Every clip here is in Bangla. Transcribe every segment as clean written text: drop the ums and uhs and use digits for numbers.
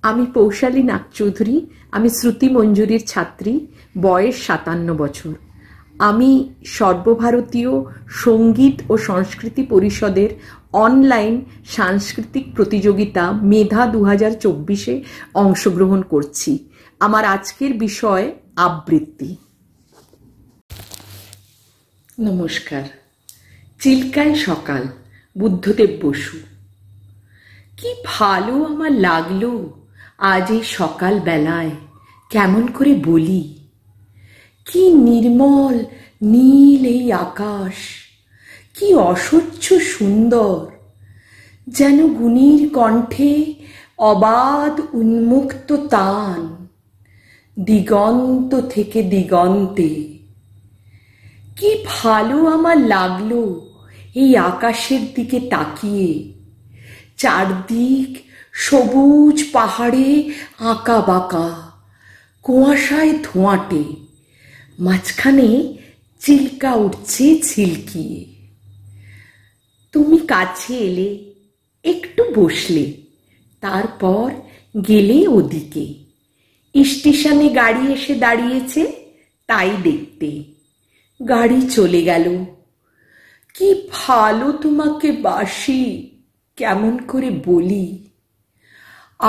আমি পৌশালী নাগচৌধুরী। আমি শ্রুতি মঞ্জুরির ছাত্রী, বয়স 57 বছর। আমি সর্বভারতীয় সঙ্গীত ও সংস্কৃতি পরিষদের অনলাইন সাংস্কৃতিক প্রতিযোগিতা মেধা 2024-এ অংশগ্রহণ করছি। আমার আজকের বিষয় আবৃত্তি। নমস্কার। চিল্কায় সকাল, বুদ্ধদেব বসু। কি ভালো আমার লাগলো আজ এই সকাল বেলায়, কেমন করে বলি। কি নির্মল নীল এই আকাশ, কি অসহ্য সুন্দর, যেন গুণীর কণ্ঠে অবাধ উন্মুক্ত তান, দিগন্ত থেকে দিগন্তে। কি ভালো আমার লাগলো এই আকাশের দিকে তাকিয়ে। চারদিক সবুজ পাহাড়ে আঁকা বাঁকা, কুয়াশায় ধোঁয়াটে, মাঝখানে চিল্কা উঠছে ছিলকিয়ে। তুমি কাছে এলে, একটু বসলে, তারপর গেলে ওদিকে। স্টেশনে গাড়ি এসে দাঁড়িয়েছে, তাই দেখতে। গাড়ি চলে গেল। কি ভালো তোমাকে বাসি, কেমন করে বলি।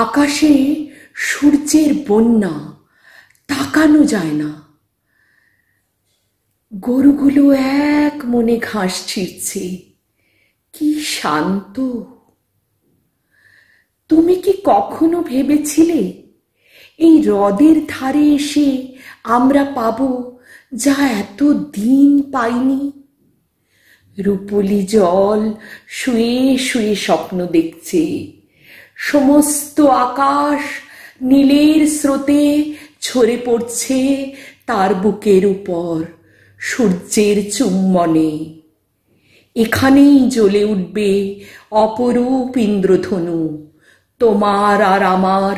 আকাশে সূর্যের বন্যা, তাকানো যায় না। গরুগুলো এক মনে ঘাস ছিঁড়ছে, কি শান্ত। তুমি কি কখনো ভেবেছিলে এই হ্রদের ধারে এসে আমরা পাবো যা এত দিন পাইনি? রূপলি জল শুয়ে শুয়ে স্বপ্ন দেখছে। সমস্ত আকাশ নীলের স্রোতে ঝরে পড়ছে তার বুকের উপর সূর্যের চুম্বনে। এখানেই জ্বলে উঠবে অপরূপ ইন্দ্রধনু, তোমার আর আমার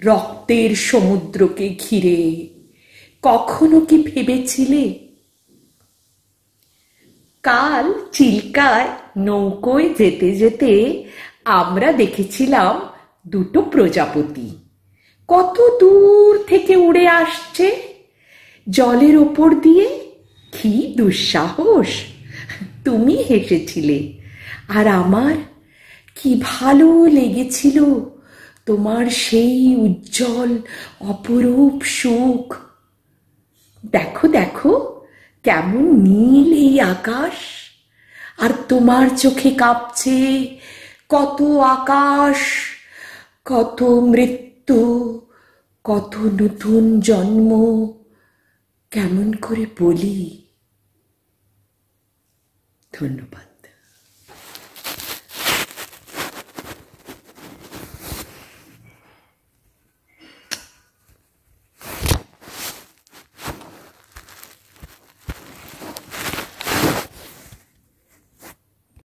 রক্তের সমুদ্রকে ঘিরে। কখনো কি ভেবেছিলে? কাল চিল্কায় নৌকোয় যেতে যেতে আমরা দেখেছিলাম দুটো প্রজাপতি কত দূর থেকে উড়ে আসছে জলের ওপর দিয়ে। কি দুঃসাহস! তুমি হেসেছিলে, আর আমার কি ভালো লেগেছিল তোমার সেই উজ্জ্বল অপরূপ সুখ। দেখো দেখো, কেমন নীল এই আকাশ, আর তোমার চোখে কাঁপছে কত আকাশ, কত মৃত্যু, কত নতুন জন্ম। কেমন করে বলি। ধন্যবাদ।